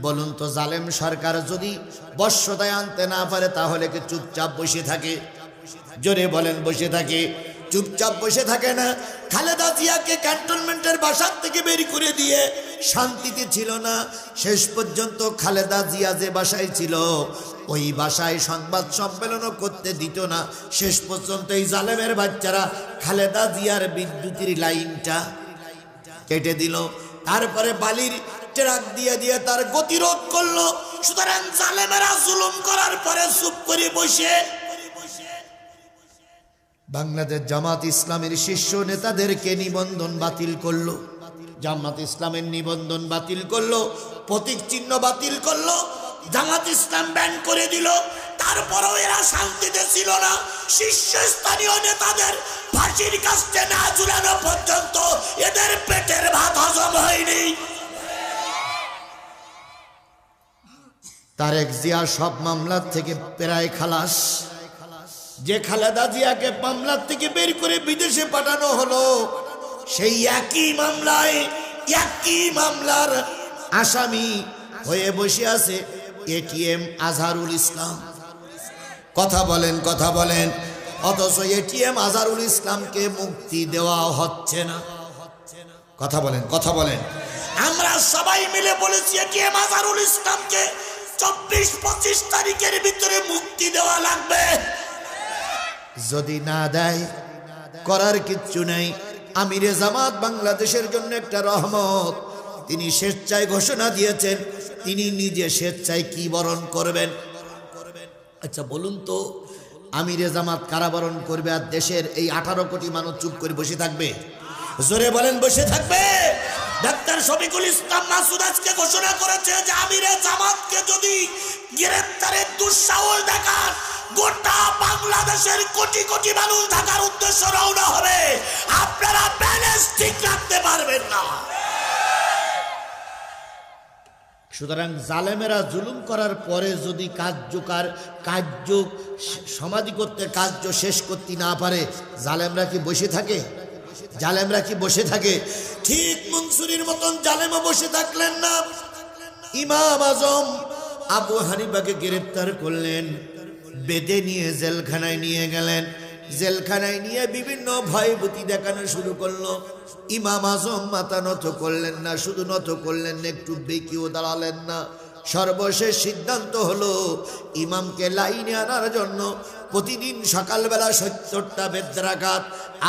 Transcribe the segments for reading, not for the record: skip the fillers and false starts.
বলুন তো জালেম সরকার যদি বর্ষতায় আনতে না পারে তাহলে কি চুপচাপ বসে থাকে? জোরে বলেন, বসে থাকে? চুপচাপ বসে থাকে না। খালেদা জিয়াকে ক্যান্টনমেন্টের বাসার থেকে বের করে দিয়ে শান্তিতে ছিল না। শেষ পর্যন্ত খালেদা জিয়া যে বাসায় ছিল ওই বাসায় সংবাদ সম্মেলনও করতে দিত না। শেষ পর্যন্ত এই জালেমের বাচ্চারা খালেদা জিয়ার বিদ্যুতের লাইনটা কেটে দিল। তারপরে বালির ট্রাক দিয়ে দিয়ে তার গতিরোধ করলো। সুতরাং জালেমেরা জুলুম করার পরে চুপ করে বসে বাংলাদেশ জামাত ইসলামের শীর্ষ নেতাদেরকে নিবন্ধন বাতিল করলো। জামাত ইসলামের নিবন্ধন বাতিল করলো, প্রতীক চিহ্ন বাতিল করলো, জামাত ইসলাম ব্যান করে দিল। তারপরেও এরা শান্তিতে ছিল না। শীর্ষস্থানীয় নেতাদের ফাঁসির কাস্টে না ঝুলানো পর্যন্ত এদের পেটের ভাত হজম হয়নি। তারেক জিয়া সব মামলার থেকে প্রায় খালাস। যে খালেদা জিয়াকে মামলার থেকে বের করে বিদেশে পাঠানো হলো, সেই একই মামলার আসামি হয়ে বসে আছে এটিএম আজহারুল ইসলাম। কথা বলেন, কথা বলেন। অথচ এটিএম আজহারুল ইসলামকে মুক্তি দেওয়া হচ্ছে না। কথা বলেন, কথা বলেন। আমরা সবাই মিলে বলেছি এটিএম আজহারুল ইসলামকে 24-25 তারিখের ভিতরে মুক্তি দেওয়া লাগবে। যদি না দেয় করার কিচ্ছু নেই। আমিরে জামাত বাংলাদেশের জন্য একটা রহমত। তিনি স্বেচ্ছায় ঘোষণা দিয়েছেন, তিনি নিজে স্বেচ্ছায় কি বরণ করবেন। আচ্ছা বলুন তো, আমিরে জামাত কারাবরণ করবে আর দেশের এই 18 কোটি মানুষ চুপ করে বসে থাকবে? জোরে বলেন, বসে থাকবে? ডাক্তার শফিকুল ইসলাম মাসুদ আজকে ঘোষণা করেছে যে আমিরে জামাতকে যদি গ্রেফতারের দুঃসাহস দেখান, গোটা বাংলাদেশের কোটি কোটি মানুষ ঢাকার উদ্দেশ্যে রওনা হবে। আপনারা ব্যালেন্স ঠিক রাখতে পারবেন না। সুতরাং জালেমেরা জুলুম করার পরে যদি কার্য সমাধি করতে, কার্য শেষ করতে না পারে, জালেমরা কি বসে থাকে? জালেমরা কি বসে থাকে? ঠিক মনসুরের মতন জালেমও বসে থাকলেন না। ইমাম আজম আবু হানিফাকে গ্রেফতার করলেন, বেঁধে নিয়ে জেলখানায় নিয়ে গেলেন। জেলখানায় নিয়ে বিভিন্ন ভয়ভীতি দেখানো শুরু করলো। ইমাম আজম মাথা নত করলেন না, শুধু নত করলেন না, একটু বেঁকেও দাঁড়ালেন না। সর্বশেষ সিদ্ধান্ত হলো ইমামকে লাইনে আনার জন্য প্রতিদিন সকালবেলা 70টা বেত্রাঘাত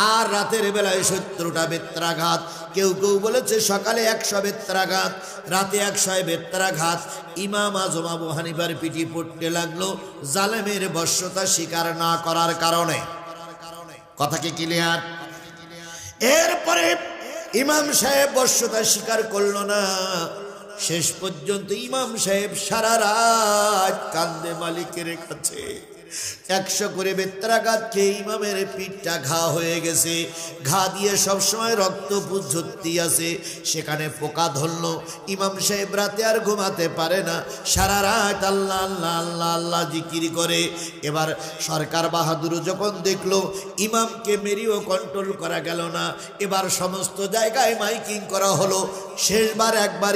আর রাতের বেলায় 70টা বেত্রাঘাত। কেউ কেউ বলেছে সকালে 100 বেত্রাঘাত, রাতে 100 বেত্রাঘাত। ইমাম আজম আবু হানিফার পিঠে পড়তে লাগলো জালেমের বশ্যতা স্বীকার না করার কারণে। কথা কি ক্লিয়ার? এরপরে ইমাম সাহেব বশ্যতা স্বীকার করলো না। শেষ পর্যন্ত ইমাম সাহেব সারা রাত কান্দে মালিকের কাছে। 100 করে বেত্রাঘাত খেয়ে ইমামের পিঠটা ঘা হয়ে গেছে। ঘা দিয়ে সবসময় রক্ত ঝরতে আছে, সেখানে পোকা ধরলো। ইমাম সাহেব রাতে আর ঘুমাতে পারে না, সারা রাত আল্লাহ আল্লাহ আল্লাহ আল্লাহ জিকির করে। এবার সরকার বাহাদুর যখন দেখলো ইমামকে মেরিও কন্ট্রোল করা গেল না, এবার সমস্ত জায়গায় মাইকিং করা হলো। শেষবার একবার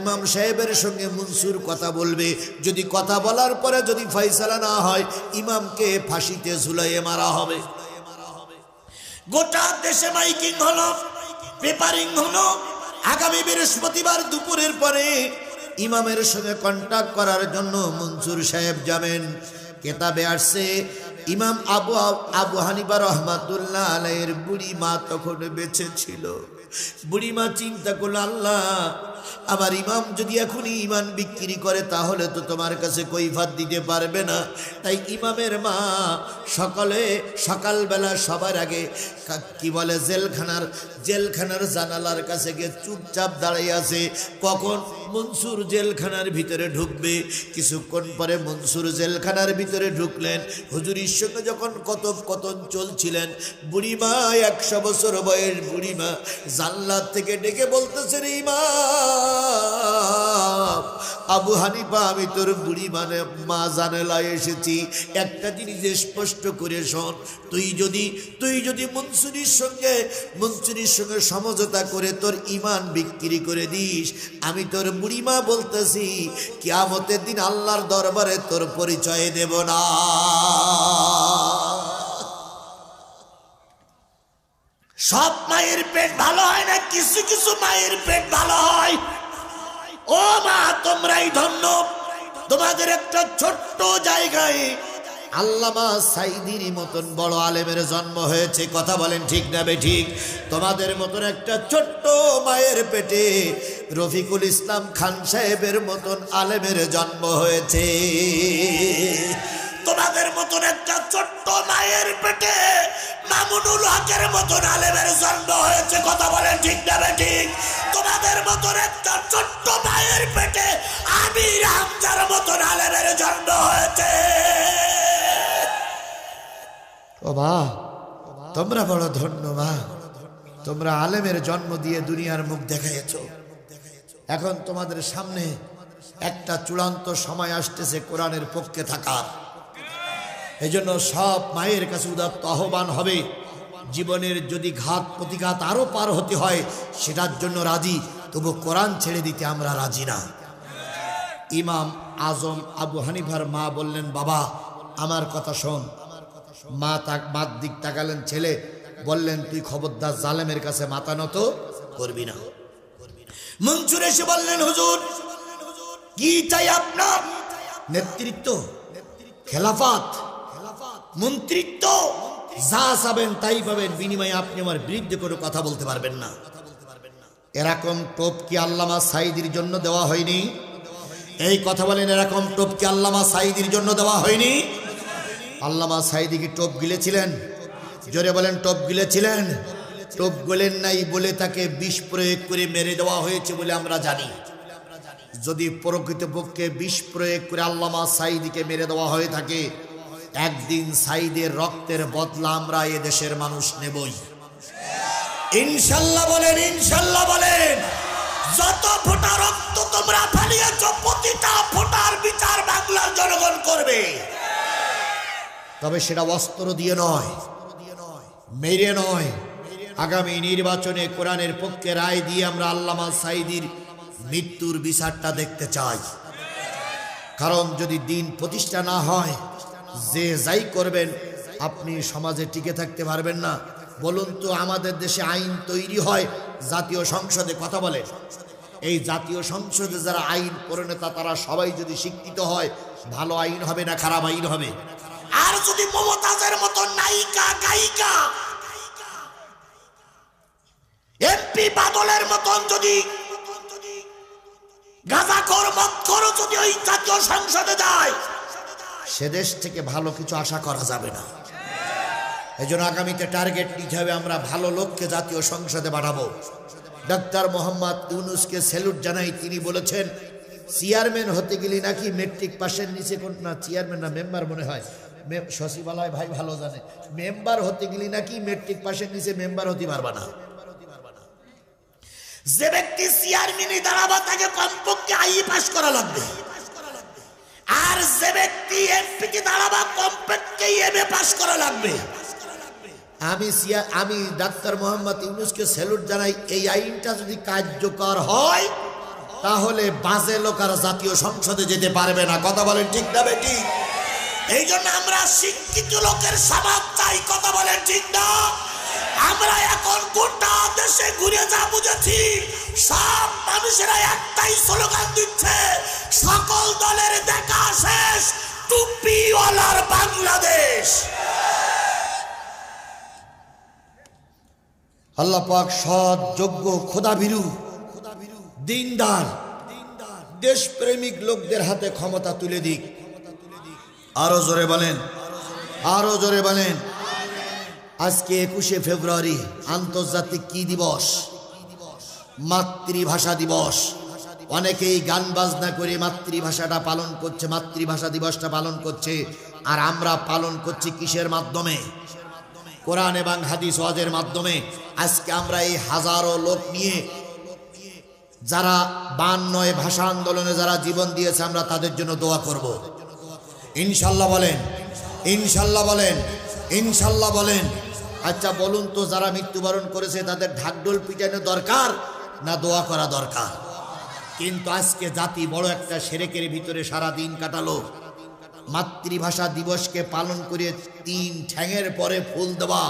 ইমাম সাহেবের সঙ্গে মনসুর কথা বলবে। যদি কথা বলার পরে যদি ফয়সালা না হয়, ইমামকে ফাঁসিতে ঝুলাইয়ে মারা হবে। গোটা দেশে মাইকিং হলো, পেপারিং হলো। আগামী বৃহস্পতিবার দুপুরের পরে ইমামের সঙ্গে কন্টাক্ট করার জন্য মনসুর সাহেব যাবেন। কেতাবে আসছে ইমাম আবু হানিফা রহমাতুল্লাহ আলাইহির বুড়ি মা তখন বেঁচে ছিল। বুড়িমা চিন্তা করল, আল্লাহ আমার ইমাম যদি এখনই ইমান বিক্রি করে তাহলে তো তোমার কাছে কৈফাত দিতে পারবে না। তাই ইমামের মা সকালবেলা সবার আগে কি বলে জেলখানার জানালার কাছে গিয়ে চুপচাপ দাঁড়িয়ে আছে, কখন মনসুর জেলখানার ভিতরে ঢুকবে। কিছুক্ষণ পরে মনসুর জেলখানার ভিতরে ঢুকলেন। হুজুরির সঙ্গে যখন কথোপকথন চলছিলেন, বুড়িমা 100 বছর বয়স বুড়িমা জানলার থেকে ডেকে বলতেছেন, ইমাম আবু হানিফা আমি তোর বুড়ি মানে মা জানালায় এসেছি, একটা জিনিস স্পষ্ট করে শোন, তুই যদি মনসুরির সঙ্গে সমঝোতা করে তোর ঈমান বিক্রি করে দিস, আমি তোর বুড়ি মা বলতেছি কিয়ামতের দিন আল্লাহর দরবারে তোর পরিচয় দেব না। সব মায়ের পেট ভালো হয় না, কিছু কিছু মায়ের পেট ভালো হয়। ও মা, তোমরাই ধন্য, তোমাদের একটা ছোট্ট জায়গায় আল্লামা সাইদির মতন বড় আলেমের জন্ম হয়েছে। কথা বলেন ঠিক না বেঠিক? তোমাদের মতন একটা ছোট্ট মায়ের পেটে রফিকুল ইসলাম খান সাহেবের মতন আলেমের জন্ম হয়েছে। তোমাদের মতন একটা ছোট্ট মায়ের পেটে মামুনুল হকের মতন আলেমের জন্ম হয়েছে। কথা বলেন ঠিক না বেঠিক? তোমাদের মতন একটা ছোট্ট মায়ের পেটে আমির হামজার মতন আলেমের জন্ম হয়েছে। ও মা, তোমরা বড় ধন্য মা, তোমরা আলেমের জন্ম দিয়ে দুনিয়ার মুখ দেখাইছ। এখন তোমাদের সামনে একটা চূড়ান্ত সময় আসতেছে কোরআনের পক্ষে থাকার। এই জন্য সব মায়ের কাছে উদাত্ত আহ্বান হবে, জীবনের যদি ঘাত প্রতিঘাত আরো পার হতে হয় সেটার জন্য রাজি, তবু কোরআন ছেড়ে দিতে আমরা রাজি না। ইমাম আজম আবু হানিফার মা বললেন, বাবা আমার কথা শোন। মার দিক তাকালেন, ছেলে বললেন, তুই খবরদার জালেমের কাছে মাথা নত করবি না। মনসুর এসে বললেন, হুজুর কি চাই আপনার? নেতৃত্ব, খেলাফত, মন্ত্রিত্ব, যা চাবেন তাই পাবেন, বিনিময়ে আপনি আমার বিরুদ্ধে কোনো কথা বলতে পারবেন না। এরকম টোপ কি আল্লামা সাইদির জন্য দেওয়া হয়নি? এই কথা বলেন, এরকম টোপ কি আল্লামা সাইদির জন্য দেওয়া হয়নি? আল্লামা সাইদি কি টোপ গিলেছিলেন? জোরে বলেন, টোপ গিলেছিলেন? টোপ গলেন নাই বলে তাকে বিষ প্রয়োগ করে মেরে দেওয়া হয়েছে বলে আমরা জানি। যদি প্রকৃতপক্ষে বিষ প্রয়োগ করে আল্লামা সাইদিকে মেরে দেওয়া হয়ে থাকে, একদিন সাইদের রক্তের বদলা আমরা এ দেশের মানুষ নেবই ইনশাল্লাহ। বলেন ইনশাল্লাহ বলেন। যত ফোঁটা রক্ত তোমরা ফেলিয়েছ, প্রতিটা ফোঁটার বিচার বাংলার জনগণ করবে। তবে সেটা অস্ত্র দিয়ে নয়, মেরে নয়। আগামী নির্বাচনে কোরআনের পক্ষে রায় দিয়ে আমরা আল্লামা সাইদির মৃত্যুর বিচারটা দেখতে চাই। কারণ যদি দিন প্রতিষ্ঠা না হয়, যে যাই করবেন আপনি সমাজে টিকে থাকতে পারবেন না। বলুন তো, আমাদের দেশে আইন তৈরি হয় জাতীয় সংসদে। কথা বলে, এই জাতীয় সংসদে যারা আইন প্রণেতা তারা সবাই যদি শিক্ষিত হয়, ভালো আইন হবে না খারাপ আইন হবে? আর যদি মমতাজের মতো নায়িকা গায়িকা, এমপি বাদলের মতন যদি গাঁজাখোর মদখোর যদি ওই জাতীয় সংসদে যায়, সে দেশ থেকে ভালো কিছু আশা করা যাবে না। এই জন্য আগামীতে টার্গেট নিতে হবে, আমরা ভালো লোককে জাতীয় সংসদে পাঠাবো। ডক্টর মোহাম্মদ ইউনূসকে স্যালুট জানাই। তিনি বলেছেন, চেয়ারম্যান হতে গেলে নাকি মেট্রিক পাশের নিচে না, চেয়ারম্যান না মেম্বার মনে হয়, সচিবালয় ভাই ভালো জানে, মেম্বার হতে গেলে নাকি মেট্রিক পাশের নিচে মেম্বার হতে পারবা না। যে ব্যক্তি চেয়ারম্যানে দাঁড়াবা তাকে কমপক্ষে আইএ পাস করা লাগবে, আর যে ব্যক্তি এমপিতে দাঁড়াবা কমপক্ষে এমএ পাস করা লাগবে। আমি ডাক্তার মোহাম্মদ ইউনূসকে স্যালুট জানাই। এই আইনটা যদি কার্যকর হয় তাহলে বাজে লোক আর জাতীয় সংসদে যেতে পারবে না। কথা বলেন ঠিক না বেটি? এই জন্য আমরা শিক্ষিত লোকের সমাজ চাই। কথা বলেন ঠিক না? আমরা এখন গোটা দেশে ঘুরে যা বুঝেছি, সব মানুষেরা একটাই স্লোগান দিচ্ছে, সকল দলের দেখা শেষ, টুপিওয়ালার বাংলাদেশ। আল্লাহ পাক সৎ, যোগ্য, খোদাভীরু, দিনদার, দেশপ্রেমিক লোকদের হাতে ক্ষমতা তুলে দিক। আরো জোরে বলেন, আরো জোরে বলেন। আজকে 21শে ফেব্রুয়ারি আন্তর্জাতিক কি দিবস? মাতৃভাষা দিবস। অনেকেই গান বাজনা করে মাতৃভাষাটা পালন করছে, মাতৃভাষা দিবসটা পালন করছে। আর আমরা পালন করছি কিসের মাধ্যমে? কোরআন এবং হাদিস ওয়াজের মাধ্যমে। আজকে আমরা এই হাজারো লোক নিয়ে যারা 52 ভাষা আন্দোলনে যারা জীবন দিয়েছে আমরা তাদের জন্য দোয়া করব। ইনশাল্লাহ বলেন, ইনশাল্লাহ বলেন, ইনশাল্লাহ বলেন। আচ্ছা বলুন তো, যারা মৃত্যুবরণ করেছে তাদের ঢাকঢোল পিটানো দরকার না দোয়া করা দরকার? কিন্তু আজকে জাতি বড় একটা সেরেকের ভিতরে সারা দিন কাটালো। মাতৃভাষা দিবসকে পালন করে 3 ঠ্যাঙের পরে ফুল দেওয়া।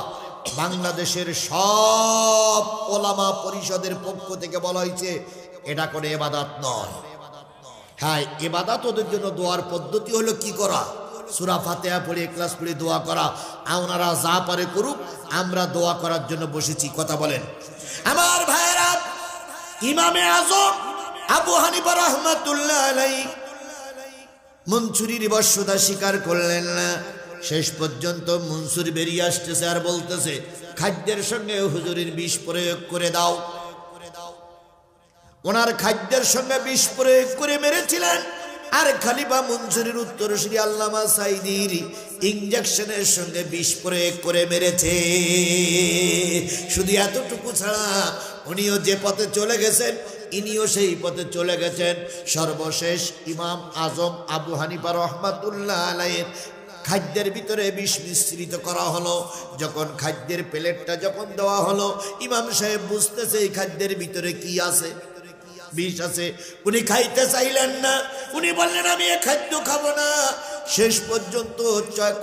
বাংলাদেশের সব ওলামা পরিষদের পক্ষ থেকে বলা হয়েছে এটা কোনো ইবাদত নয়। হ্যাঁ, ইবাদত ওদের জন্য দোয়ার পদ্ধতি হলো কি করা? সূরা ফাতিহা পড়ে, ইখলাস পড়ে দোয়া করা। ওনারা যা পারে করুক, আমরা দোয়া করার জন্য বসেছি। কথা বলেন আমার ভাইরা। ইমামে আজম আবু হানিফা রাহমাতুল্লাহ আলাইহি মনসুরির বর্ষতা স্বীকার করলেন না। শেষ পর্যন্ত মনসুর বেরিয়ে আসতেছে আর বলতেছে খাদ্যের সঙ্গে হুজুরের বিষ প্রয়োগ করে দাও। ওনার খাদ্যের সঙ্গে বিষ প্রয়োগ করে মেরেছিলেন। আর খলিফা মনসুরের উত্তরসূরি আল্লামা সাইদির ইনজেকশনের সঙ্গে বিষ প্রয়োগ করে মেরেছে। শুধু এতটুকু ছাড়া উনিও যে পথে চলে গেছেন, ইনিও সেই পথে চলে গেছেন। সর্বশেষ ইমাম আজম আবু হানিফা রাহমাতুল্লাহ আলাইহির খাদ্যের ভিতরে বিষ মিশ্রিত করা হলো। যখন খাদ্যের প্লেটটা যখন দেওয়া হলো, ইমাম সাহেব বুঝতেছে এই খাদ্যের ভিতরে কি আছে, বিষ আছে। উনি খাইতে চাইলেন না, উনি বললেন আমি এ খাদ্য খাবো না। শেষ পর্যন্ত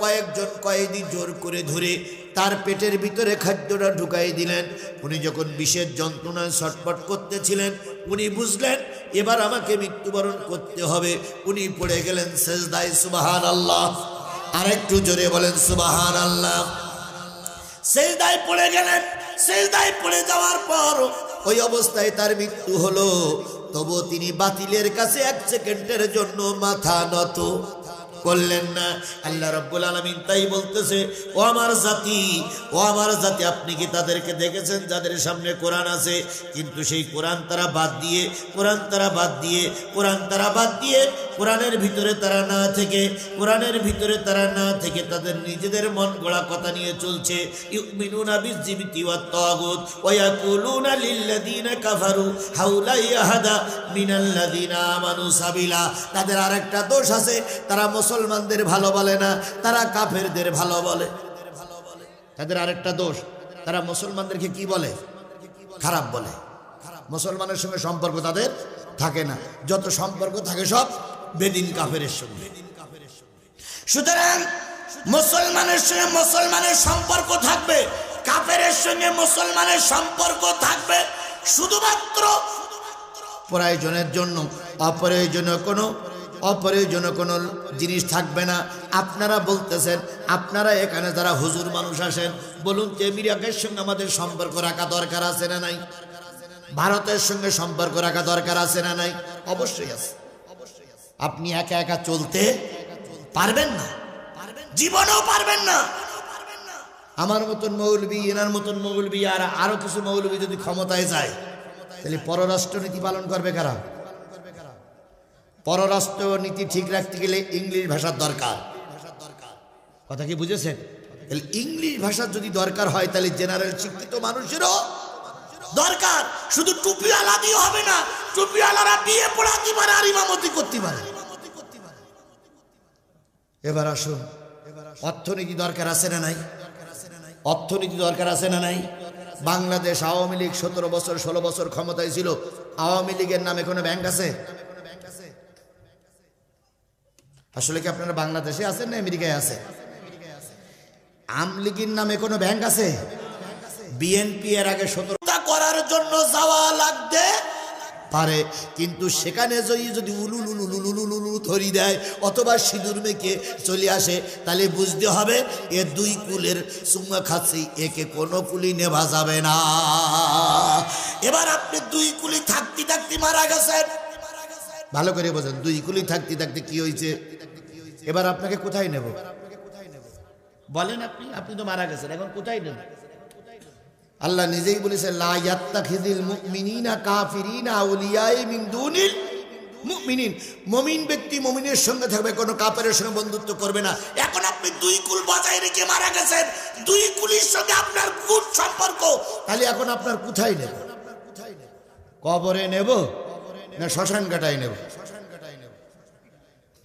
কয়েকজন কয়েদি জোর করে ধরে তার পেটের ভিতরে খাদ্যটা ঢুকাই দিলেন। উনি যখন বিষের যন্ত্রণায় ছটফট করতেছিলেন, উনি বুঝলেন এবার আমাকে মৃত্যুবরণ করতে হবে। উনি পড়ে গেলেন সেজদায়। সুবহানাল্লাহ, আরেকটু জোরে বলেন সুবহানাল্লাহ। সেজদায় পড়ে গেলেন। সেজদায় পড়ে যাওয়ার পর ওই অবস্থায় তার মৃত্যু হলো। তবু তিনি বাতিলের কাছে 1 সেকেন্ডের জন্য মাথা নত করলেন না। আল্লাহ রাব্বুল আলামিন তাই বলতেছে, ও আমার জাতি, ও আমার জাতি, আপনি কি তাদেরকে দেখেছেন যাদের সামনে কোরআন আছে, কিন্তু সেই কোরআন তারা বাদ দিয়ে, কোরআন তারা বাদ দিয়ে, কোরআন তারা বাদ দিয়ে, কোরআনের ভিতরে তারা না থেকে, কোরআনের ভিতরে তারা না থেকে তাদের নিজেদের মন গড়া কথা নিয়ে চলছে। ইউমিনুনা বিজিবতি ওয়াত তাগুত ওয়া ইয়াকুলুনা লিল্লাযিনা কাফারু হাউলা ইয়াহাদা মিনাল্লাযিনা আমানু সাবিলা। তাদের আরেকটা দোষ আছে, তারা মুসলমানদের ভালো বলে না, তারা কাফেরদের ভালো বলে। তাদের আরেকটা দোষ, তারা মুসলমানদেরকে কি বলে? খারাপ বলে। মুসলমানের সঙ্গে সম্পর্ক তাদের থাকে না, যত সম্পর্ক থাকে সব বেদিন কাফেরের সঙ্গে। সুতরাং মুসলমানের সঙ্গে মুসলমানের সম্পর্ক থাকবে, কাফেরের সঙ্গে মুসলমানের সম্পর্ক থাকবে শুধুমাত্র প্রয়োজনের জন্য। অপ্রয়োজনীয় কোনো জিনিস থাকবে না। আপনারা বলতেছেন, আপনারা এখানে যারা হুজুর মানুষ আসেন, বলুন যে ইরাকের সঙ্গে আমাদের সম্পর্ক রাখা দরকার আছে না নাই? ভারতের সঙ্গে সম্পর্ক রাখা দরকার আছে না নাই? অবশ্যই আছে। আপনি একা একা চলতে পারবেন না, জীবনেও পারবেন না। আমার মতন মৌলবী, এনার মতন মৌলবী, আর আরো কিছু মৌলবী যদি ক্ষমতায় যায়, তাহলে পররাষ্ট্র নীতি পালন করবে কারা? পররাষ্ট্র নীতি ঠিক রাখতে গেলে ইংলিশ ভাষার দরকার। কথা কি বুঝেছেন? তাহলে ইংলিশ ভাষার যদি দরকার হয়, তাহলে জেনারেল শিক্ষিত মানুষেরও দরকার। শুধু টুপিওয়ালা দিয়ে হবে না, টুপিওয়ালারা বিয়ে পড়াতে পারে আর ইমামতি করতে পারে। এবার আসুন, অর্থনীতি দরকার আছে না নাই? অর্থনীতি দরকার আছে না নাই? বাংলাদেশ আওয়ামী লীগ 17 বছর 16 বছর ক্ষমতায় ছিল। আওয়ামী লীগের নামে কোনো ব্যাংক আছে? আসলে কি আপনারা বাংলাদেশে আছেন না আমেরিকায় আছে? আমলিগের নামে কোনো ব্যাংক আছে? বিএনপি এর আগে 17টা করার জন্য যাওয়া লাগতে পারে, কিন্তু সেখানে যদি উলুলুলুলুলুলুলু ধরি দেয় অথবা সিঁদুর মেখে চলে আসে, তাহলে বুঝতে হবে এ 2 কুলের চুম্মা খাচ্ছি, একে কোনো কুলি নেভা যাবে না। এবার আপনি 2 কুলি থাকতে থাকতে মারা গেছেন। ভালো করে বোঝেন, 2 কুলি থাকতে থাকতে কি হয়েছে। এবার আপনাকে কোথায় নেব বলেন? আপনি তো মারা গেছেন, এখন কোথায় নেব? আল্লাহ নিজেই বলেছে, লা ইয়াত্তাখিযুল মুমিনিনা কাফিরিনা আউলিয়া মিন দুনিল মুমিনিন। মুমিন ব্যক্তি মুমিনের সঙ্গে থাকবে, কোনো কাফেরের সঙ্গে বন্ধুত্ব করবে না। এখন আপনি 2 কুল বজায় রেখে মারা গেছেন, 2 কুলির সঙ্গে আপনার গুড সম্পর্ক, তাহলে এখন আপনার কোথায় নেব? কবরে নেব না শ্মশান কাটায় নেব?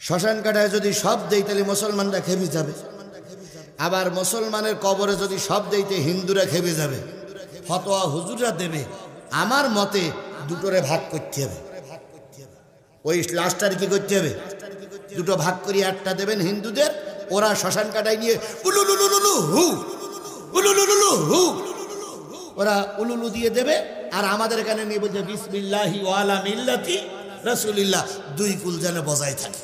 শ্মশান কাটায় যদি সব দেই তাহলে মুসলমানরা খেপে যাবে, আবার মুসলমানের কবরে যদি সব দেইতে হিন্দুরা খেপে যাবে, ফতোয়া হুজুররা দেবে। আমার মতে দুটোরে ভাগ করতে হবে। ওই লাস্টার কি করতে হবে? দুটো ভাগ করি, একটা দেবেন হিন্দুদের, ওরা শ্মশান কাটায় নিয়ে উলুলুলুলু হু উলুলুলুলু হু ওরা উলুলু দিয়ে দেবে, আর আমাদের এখানে নিয়ে বলছে বিসমিল্লাহি ওয়ালা মিল্লাতি রাসূলিল্লাহ। দুই কুল যেন বজায় থাকে।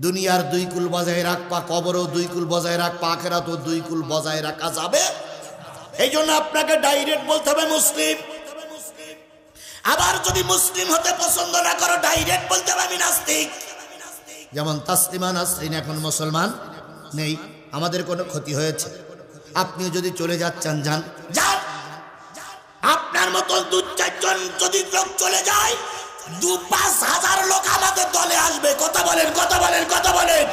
দুনিয়ার দুই কুল বজায় রাখবা, কবরও দুই কুল বজায় রাখবা, আখিরাতেও দুই কুল বজায় রাখা যাবে। এই জন্য আপনাকে ডাইরেক্ট বলতে হবে মুসলিম। আবার যদি মুসলিম হতে পছন্দ না করো, ডাইরেক্ট বলতে হবে আমি নাস্তিক। যেমন তাসলিমা নাসরিন এখন মুসলমান নেই, আমাদের কোনো ক্ষতি হয়েছে? আপনিও যদি চলে যাচ্ছেন যান, যান। আপনার মতো 2-4 জন যদি লোক চলে যায়, 2-5 হাজার লোক আমাদের দলে আসবে। কথা বলেন, কথা বলেন, কথা বলেন।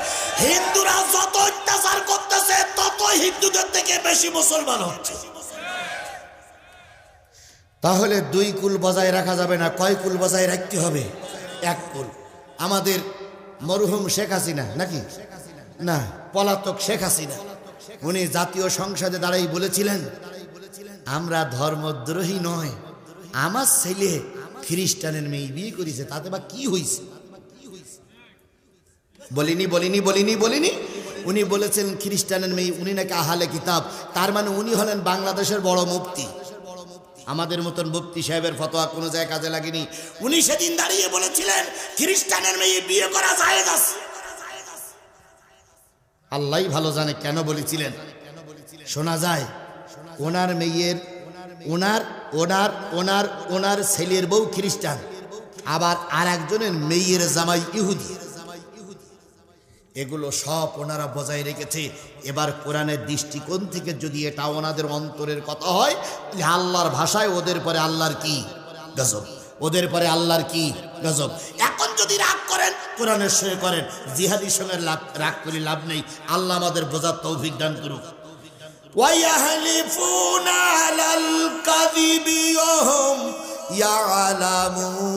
হিন্দুরা যত অত্যাচার করতেছে, তত হিন্দুদের থেকে বেশি মুসলমান হচ্ছে। তাহলে দুই কুল বজায় রাখা যাবে না, কয় কুল বজায় রাখতে হবে? এক কুল। আমাদের মরহুম শেখ হাসিনা, নাকি না পলাতক শেখ হাসিনা, উনি জাতীয় সংসদে দাঁড়াই বলেছিলেন, আমরা ধর্মদ্রোহী নয়, আমার ছেলে খ্রিস্টানের মেয়ে বিয়ে করেছে, তাতে বা কি হয়েছে? বলিনি বলিনি বলিনি বলিনি উনি বলেছেন খ্রিস্টানের মেয়ে, উনি নাকি আহলে কিতাব। তার মানে উনি হলেন বাংলাদেশের বড় মুফতি। আমাদের মতন মুফতি সাহেবের ফতোয়া কোনো জায়গায় কাজে লাগেনি। উনি সেদিন দাঁড়িয়ে বলেছিলেন খ্রিস্টানের মেয়ে বিয়ে করা জায়েজ আছে। আল্লাহই ভালো জানে কেন বলেছিলেন। শোনা যায় ওনার মেয়ের ওনার ওনার ওনার ওনার ছেলের বউ খ্রিস্টান, আবার আর একজনের মেয়ের জামাই ইহুদি। এগুলো সব ওনারা বজায় রেখেছে। এবার কোরআনের দৃষ্টিকোণ থেকে যদি এটা ওনাদের অন্তরের কথা হয়, আল্লাহর ভাষায় ওদের পরে আল্লাহর কি গজব, ওদের পরে আল্লাহর কি গজব। এখন যদি রাগ করেন কোরআনের সঙ্গে করেন, জিহাদির সঙ্গে রাগ করে লাভ নেই। আল্লাহ আমাদের বোঝার তৌফিক দান করুক। ওয়ায়াহলিফুনা আলাল কাযিবি ওয়া হুম ইয়ালামুন।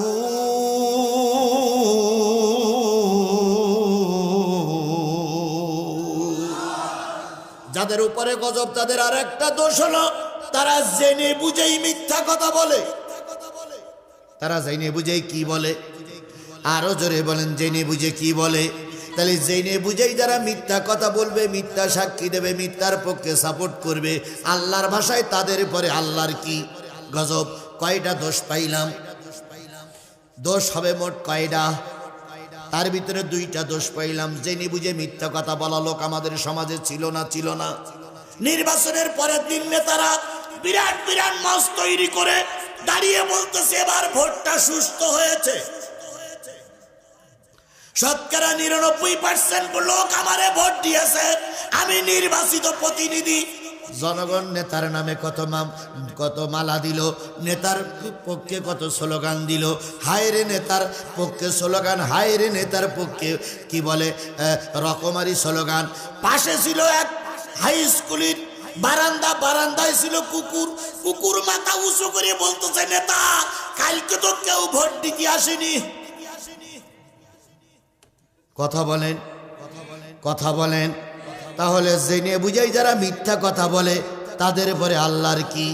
যাদের উপরে গজব তাদের আর একটা দোষ হলো, তারা জেনে বুঝেই মিথ্যা কথা বলে। তারা জেনে বুঝেই কি বলে? আরো জোরে বলেন, জেনে বুঝে কি বলে? তাহলে জেনে বুঝেই যারা মিথ্যা কথা বলবে, মিথ্যা সাক্ষী দেবে, মিথ্যার পক্ষে সাপোর্ট করবে, আল্লাহর ভাষায় তাদের পরে আল্লাহর কি গজব। কয়টা দোষ পাইলাম? দোষ হবে মোট কয়টা? তার ভিতরে 2টা দোষ পাইলাম। জেনে বুঝে মিথ্যা কথা বলা লোক আমাদের সমাজে ছিল না, ছিল না। নির্বাচনের পরের দিন নেতারা বিরাট বিরাট মাস তৈরি করে দাঁড়িয়ে বলতেছে এবার ভোটটা সুষ্ঠু হয়েছে। শতকরা 99% লোক আমারে ভোট দিয়েছে, আমি নির্বাচিত প্রতিনিধি। জনগণ নেতার নামে কত মালা দিল, নেতার পক্ষে কত স্লোগান দিল। হায়রে নেতার পক্ষে স্লোগান, হায়রে নেতার পক্ষে কি বলে রকমারি স্লোগান। পাশে ছিল এক হাই স্কুলের বারান্দায় ছিল কুকুর মাথা উঁচু করে বলতেছে, নেতা কালকে তো কেউ ভোট দিতে আসেনি। কথা বলেন, কথা বলেন। তাহলে জেনে বুঝেই যারা মিথ্যা কথা বলে তাদের পরে আল্লাহর কি?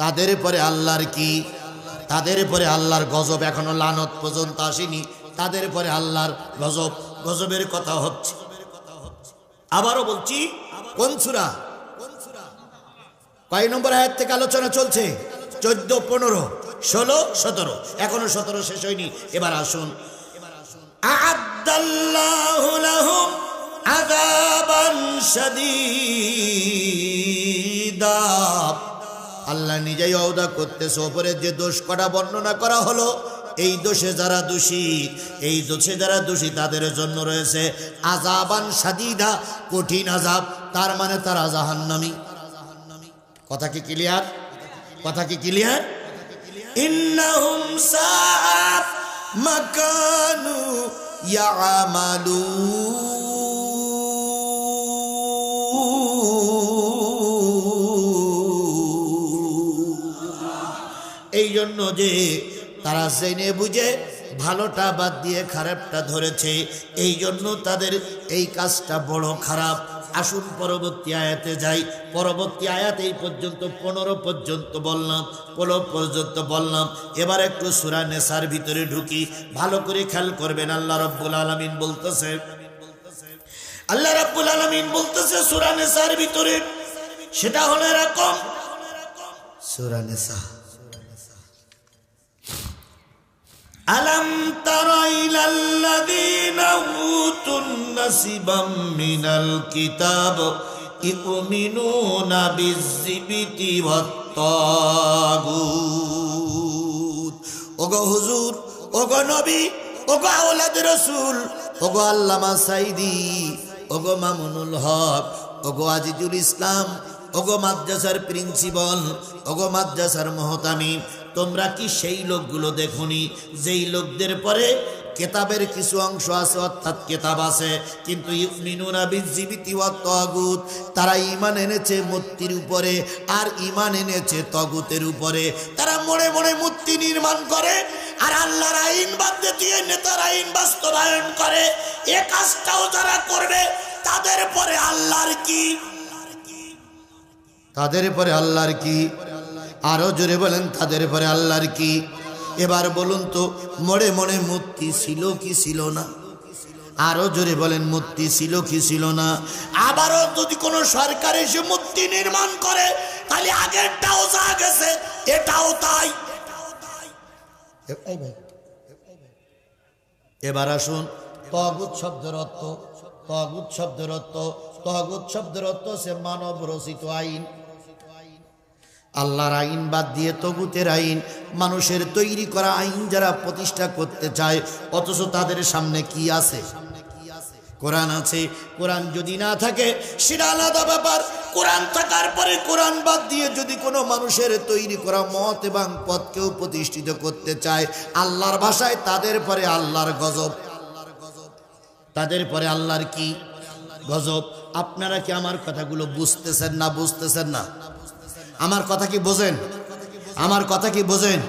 তাদের পরে আল্লাহর কি? তাদের পরে আল্লাহর গজব এখনো লানত পর্যন্ত আসেনি, তাদের পরে আল্লাহর গজব, গজবের কথা হচ্ছে। আবারও বলছি, কোন সূরা কয় নম্বর আয়াত থেকে আলোচনা চলছে? 14, 15, 16, 17, এখনো 17 শেষ হয়নি। এবার আসুন, আ'আদ্দাল্লাহু লাহুম আযাবান শাদীদা। আল্লাহ নিজেই ওয়াদা করতেছে, ওপরে যে দোষ কটা বর্ণনা করা হলো, এই দোষে যারা দোষী, এই দোষে যারা দোষী তাদের জন্য রয়েছে আযাবান শাদীদা, কঠিন আযাব। তার মানে তারা জাহান্নামী। কথা কি ক্লিয়ার? কথা কি ক্লিয়ার? ইন্নাহুম সাআ মা কানু ইয়ামালুন। এই জন্য জন্য যে তারা জেনে বুঝে ভালোটা বাদ দিয়ে খারাপটা ধরেছে, এই জন্য তাদের এই কাজটা বড় খারাপ। আসুন পরবর্তী আয়াতে যাই। পরবর্তী আয়াত এই পর্যন্ত 15 পর্যন্ত বললাম, 15 পর্যন্ত বললাম। এবার একটু সূরা নিসার ভিতরে ঢুকি, ভালো করে খেয়াল করবেন। আল্লাহ রাব্বুল আলামিন বলতেছে, আল্লাহ রাব্বুল আলামিন বলতেছে সূরা নিসার ভিতরে, সেটা হলো এরকম, সূরা নিসা, আলাম তারা ইলাল্লাযীনা উতুন নাসিবাম মিনাল কিতাব ইউমিনুনা বিযজিবিতি ওয়াত তাগুত। ওগো হুজুর, ওগো নবী, ওগো আওলাদ রাসূল, ওগো আল্লামা সাইদি, ওগো মামুনুল হক, ওগো আজিজুল ইসলাম, ওগো মাদ্রাসার প্রিন্সিপাল, ওগো মাদ্রাসার মুহতামিম, তোমরা কি সেই লোকগুলো দেখোনি যেই লোকদের পরে কিতাবের কিছু অংশ আছে, অর্থাৎ কিতাব আছে, কিন্তু ইউমিনুনা বিযজিবিতি ওয়াত তাগুত, তারা ঈমান এনেছে মূর্তির উপরে আর ঈমান এনেছে তাগুতের উপরে। তারা মনে মনে মূর্তি নির্মাণ করে আর আল্লাহর আইন বাদ দিয়ে নেতার আইন বাস্তবায়ন করে। এই কাজটাও যারা করবে তাদের পরে আল্লাহর কি, তাদের পরে আল্লাহর কি? আরো জোরে বলেন, তাদের পরে আল্লাহর কি? এবার বলুন তো, মনে মনে মূর্তি ছিল কি ছিল না? আরো জোরে বলেন, মূর্তি ছিল কি ছিল না? আবারও যদি কোনো সরকার এসে মূর্তি নির্মাণ করে, তাহলে আগেরটাও যা গেছে এটাও তাই। এবার আসুন, তাগুত শব্দের অর্থ, তাগুত শব্দের অর্থ, তাগুত শব্দের অর্থ সে মানব রচিত আইন। আল্লাহর আইন বাদ দিয়ে তাগুতের আইন, মানুষের তৈরি করা আইন যারা প্রতিষ্ঠা করতে চায়, অথচ তাদের সামনে কি আছে? কোরআন আছে। কোরআন যদি না থাকে সেটা আলাদা ব্যাপার। কোরআন থাকার পরে কোরআন বাদ দিয়ে যদি কোনো মানুষের তৈরি করা মত এবং পথকেও প্রতিষ্ঠিত করতে চায়, আল্লাহর ভাষায় তাদের পরে আল্লাহর গজব, তাদের পরে আল্লাহর কি? গজব। আপনারা কি আমার কথাগুলো বুঝতেছেন না? বুঝতেছেন না? আমার কথা কি বোঝেন? আমার কথা কি বোঝেন?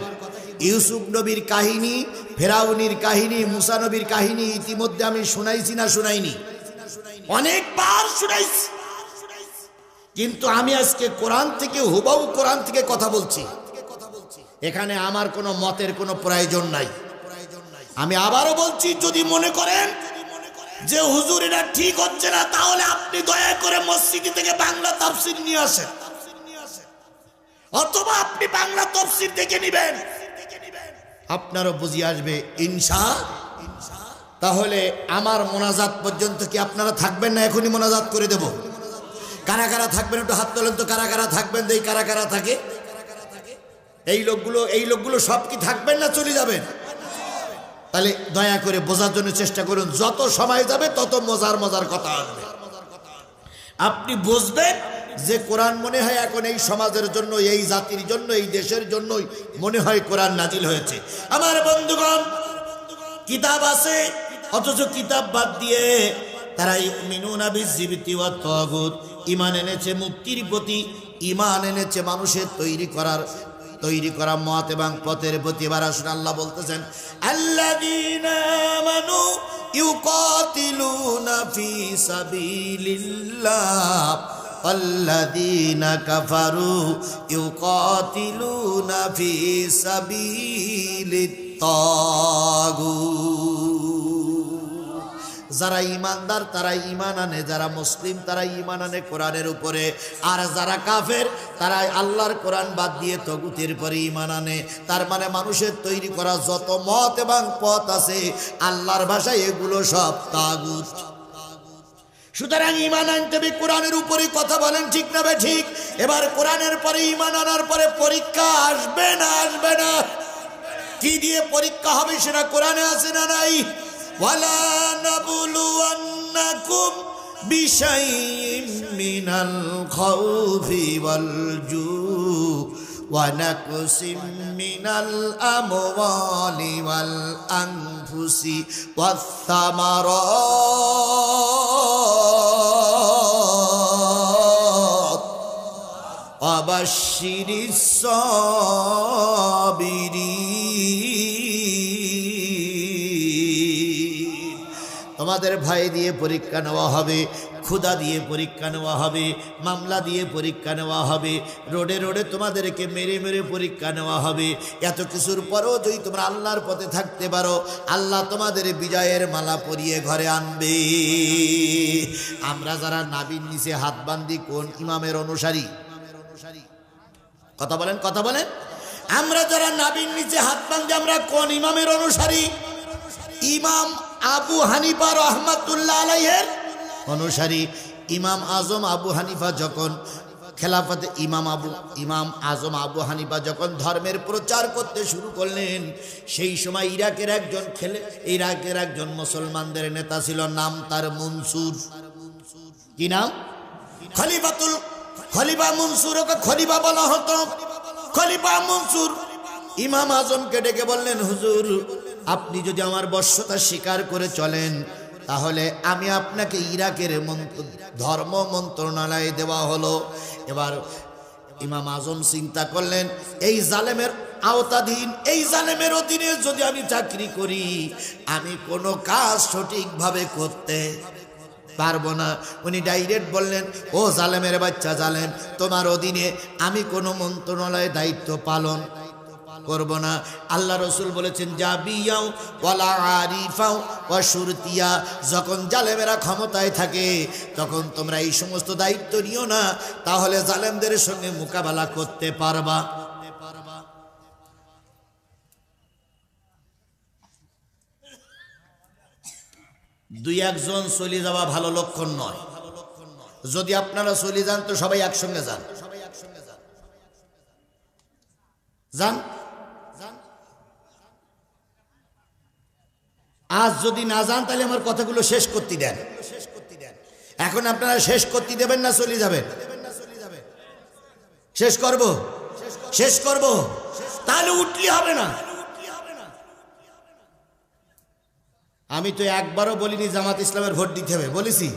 ইউসুফ নবীর কাহিনী, ফেরাউনির কাহিনী, মুসা নবীর কাহিনী ইতিমধ্যে আমি শুনাইছি না শুনাইনি? অনেকবার শুনাইছি, কিন্তু আমি আজকে কোরআন থেকে, হুবহু কোরআন থেকে কথা বলছি। এখানে আমার কোনো মতের কোনো প্রয়োজন নাই। আমি আবারও বলছি, যদি মনে করেন যে হুজুর এটা ঠিক হচ্ছে না, তাহলে আপনি দয়া করে মসজিদ থেকে বাংলা তাফসীর নিয়ে আসেন, অথবা আপনি বাংলা তাফসীর দেখে নেবেন, আপনারও বুঝিয়ে আসবে ইনশাআল্লাহ। তাহলে আমার মোনাজাত পর্যন্ত কি আপনারা থাকবেন না? এখনই মোনাজাত করে দেব। কারা কারা থাকবেন একটু হাত তোলেন তো। কারা কারা থাকবেন? দেই কারা কারা থাকে। এই লোকগুলো সব কি থাকবেন না চলে যাবেন? তাহলে দয়া করে বোঝার জন্য চেষ্টা করুন। যত সময় যাবে তত মজার মজার কথা আসবে। আপনি বুঝবেন যে কোরআন মনে হয় এখন এই সমাজের জন্য, এই জাতির জন্য, এই দেশের জন্যই মনে হয় কোরআন নাজিল হয়েছে। আমার বন্ধুগণ, কিতাব আছে অথচ কিতাব বাদ দিয়ে তারা ইউমিনুনা বিযজিবিতি ওয়াত তাগুত, ঈমান এনেছে মুক্তির প্রতি, ঈমান এনেছে মানুষের তৈরি করা মত এবং পথের প্রতি। এবার আসুন, আল্লাহ বলতেছেন, আল্লাযীনা আমানু ইউকাতিলুনা ফি সাবিলিল্লাহ ওয়াল্লাযীনা কাফারু ইউকাতিলুনা ফি সাবিলিত তাগুত। যারা ঈমানদার তারা ঈমান আনে, যারা মুসলিম তারা ঈমান আনে কোরআনের উপরে, আর যারা কাফের তারা আল্লাহর কোরআন বাদ দিয়ে তাগুতের পরে ঈমান আনে। তার মানে মানুষের তৈরি করা যত মত এবং পথ আছে, আল্লাহর ভাষায় এগুলো সব তাগুত। সুতরাং ঈমান আনতে হবে কোরআনের উপরে। কথা বলেন ঠিক না বে ঠিক? এবার কোরআনের পরে ঈমান আনার পরে পরীক্ষা আসবে না? আসবে না। কি দিয়ে পরীক্ষা হবে সেটা কোরআনে আছে না নাই? ওয়ালা নাবলুওয়ান্নাকুম বিশাইইম মিনাল খাউফি ওয়াল জু ওয়া নাকসিম মিনাল আমওয়ালি ওয়াল আনফুসি ওয়াস সামারাত ওয়াবাশশিরিস সাবিরিন। তোমাদের ভয় দিয়ে পরীক্ষা নেওয়া হবে, ক্ষুধা দিয়ে পরীক্ষা নেওয়া হবে, মামলা দিয়ে পরীক্ষা নেওয়া হবে, রোডে রোডে তোমাদেরকে মেরে মেরে পরীক্ষা নেওয়া হবে। এত কিছুর পরেও যদি তোমরা আল্লাহর পথে থাকতে পারো, আল্লাহ তোমাদের বিজয়ের মালা পরিয়ে ঘরে আনবে। আমরা যারা নাবির নিচে হাত বান্ধি কোন ইমামের অনুসারী? কথা বলেন, কথা বলেন। আমরা যারা নাবির নিচে হাত বান্ধি আমরা কোন ইমামের অনুসারী? ইমাম আবু হানিফা রহমাতুল্লাহ আলাইহির অনুসারী। ইমাম আজম আবু হানিফা যখন খেলাফতে ইমাম আজম আবু হানিফা যখন ধর্মের প্রচার করতে শুরু করলেন, সেই সময় ইরাকের একজন মুসলমানদের নেতা ছিল, নাম তার মনসুর। কি নাম? খলিফা মনসুর। ওকে খলিফা বলা হতো, খলিফা মনসুর। ইমাম আজমকে ডেকে বললেন, হুজুর আপনি যদি আমার বশ্যতা স্বীকার করে চলেন, তাহলে আমি আপনাকে ইরাকের ধর্ম মন্ত্রণালয়ে দেওয়া হলো। এবার ইমাম আজম চিন্তা করলেন, এই জালেমের আওতাধীন, এই জালেমের অধীনে যদি আমি চাকরি করি, আমি কোনো কাজ সঠিকভাবে করতে পারবো না। উনি ডাইরেক্ট বললেন, ও জালেমের বাচ্চা জালেম, তোমার অধীনে আমি কোনো মন্ত্রণালয়ে দায়িত্ব পালন করব না। আল্লাহ রসুল বলেছেন, জাবিয়াও ওয়ালা আরিফাও ওয়া শুরতিয়া। যখন জালেমেরা ক্ষমতায় থাকে তখন তোমরা এই সমস্ত দায়িত্ব নিও না, তাহলে জালেমদের সঙ্গে মোকাবেলা করতে পারবা। দুই একজন চলে যাওয়া ভালো লক্ষণ নয়। যদি আপনারা চলে যান তো সবাই একসঙ্গে যান, যান। আজ যদি না যান তাহলে আমার কথাগুলো শেষ করতে দেন। এখন আপনারা শেষ করতে দেবেন না চলে যাবেন? শেষ করব, শেষ করব। তাহলে উঠলি হবে না। আমি তো একবারও বলিনি জামাত ইসলামের ভোট দিতে হবে, বলেছি?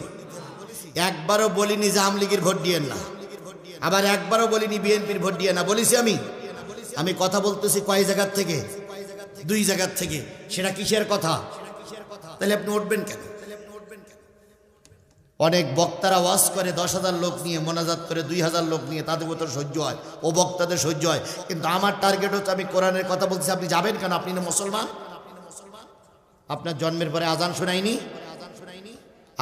একবারও বলিনি যে আওয়ামী লীগের ভোট দিয়ে না, আবার একবারও বলিনি বিএনপির ভোট দিয়ে না, বলেছি? আমি কথা বলতেছি কয় জায়গার থেকে? দুই জায়গার থেকে। সেটা কিসের কথা? তাহলে আপনি উঠবেন কেন? অনেক বক্তারা ওয়াজ করে 10,000 লোক নিয়ে, মোনাজাত করে 2,000 লোক নিয়ে, তাদের মতো সহ্য হয়, ও বক্তাদের সহ্য হয়। কিন্তু আমার টার্গেট হচ্ছে আমি কোরআনের কথা বলছি। আপনি যাবেন কেন? আপনি না মুসলমান? আপনার জন্মের পরে আজান শোনায়নি?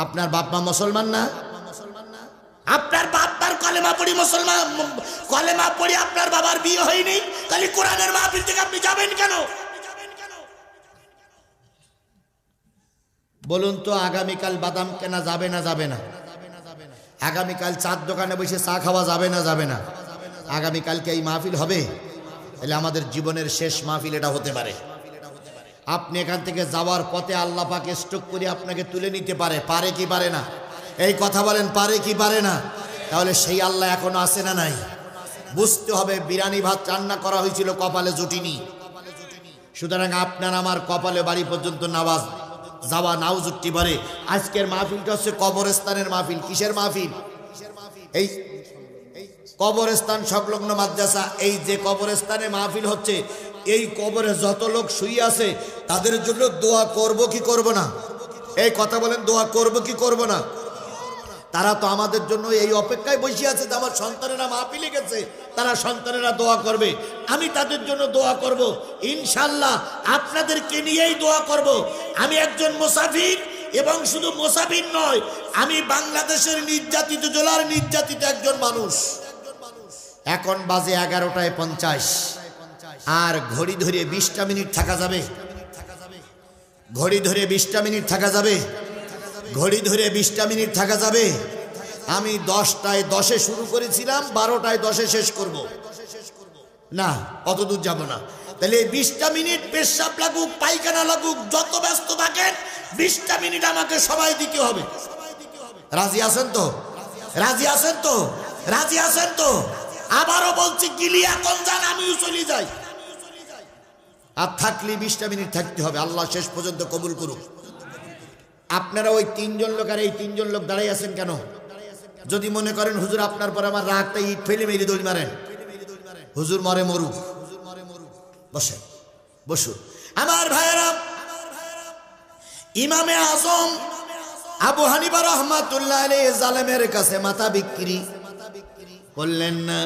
আপনার বাপ মা মুসলমান না? আপনার বাবার কলেমা পড়ি মুসলমান, কলেমা পড়ি আপনার বাবার বিয়ে হয়নি, তাহলে কোরআনের মাহফিল থেকে আপনি যাবেন কেন? বলুন তো, আগামীকাল বাদাম কেনা যাবে না যাবে না? আগামীকাল চার দোকানে বসে চা খাওয়া যাবে না যাবে না? আগামীকালকে এই মাহফিল হবে, তাহলে আমাদের জীবনের শেষ মাহফিল এটা হতে পারে। আপনি এখান থেকে যাওয়ার পথে আল্লাহ পাক স্টক করে আপনাকে তুলে নিতে পারে। পারে কি পারে না? এই কথা বলেন, পারে কি পারে না? তাহলে সেই আল্লাহ এখনো আছে না নাই? বুঝতে হবে, বিরিয়ানি ভাত রান্না করা হয়েছিল, কপালে জুটিনি। সুতরাং আপনার আমার কপালে বাড়ি পর্যন্ত নামাজ যাওয়া নাও জুটতে পারে। আজকের মাহফিলটা হচ্ছে কবরস্থানের মাহফিল। কিসের মাহফিল? এই কবরস্থান সংলগ্ন মাদ্রাসা। এই যে কবরস্থানে মাহফিল হচ্ছে, এই কবরে যত লোক শুয়ে আছে তাদের জন্য দোয়া করব কি করব না? এই কথা বলেন, দোয়া করব কি করব না? তারা তো আমাদের জন্য এই অপেক্ষায় বসে আছে যে আমার সন্তানেরা মাহফিলে গেছে, তারা সন্তানেরা দোয়া করবে। আমি তাদের জন্য দোয়া করব, ইনশাআল্লাহ আপনাদেরকে নিয়েই দোয়া করব। আমি একজন মুসাফির, এবং শুধু মুসাফির নয়, আমি বাংলাদেশের নির্যাতিত, জেলার নির্যাতিত একজন মানুষ। এখন বাজে 11:50, আর ঘড়ি ধরে 20টা মিনিট থাকা যাবে? ঘড়ি ধরে 20টা মিনিট থাকা যাবে? ঘড়ি ধরে 20টা মিনিট থাকা যাবে? আমি 10:10 শুরু করেছিলাম, 12:10 শেষ করব না, অত দূর যাব না। তাহলে 20টা মিনিট পেশাব লাগুক, পায়খানা লাগুক, যত ব্যস্ত থাকেন 20টা মিনিট আমাকে সময় দিতে হবে। রাজি আছেন তো? রাজি আছেন তো? রাজি আছেন তো? আবারও বলছি, গিলি এখন যান, আমিও চলে যাই। আর থাকলে 20টা মিনিট থাকতে হবে। আল্লাহ শেষ পর্যন্ত কবুল করুক। আপনারা ওই 3জন লোক আর এই 3জন লোক দাঁড়াই আছেন কেন? যদি মনে করেন হুজুর আপনার পর আমার রাগটা ইট ফেলে মেরে দৌড় মারেন, হুজুর মরে মরুক, বসেন, বসুন। আমার ভাইয়েরা, ইমামে আজম আবু হানিফা রাহমাতুল্লাহ আলাইহি জালেমের কাছে মাথা বিক্রি করলেন না।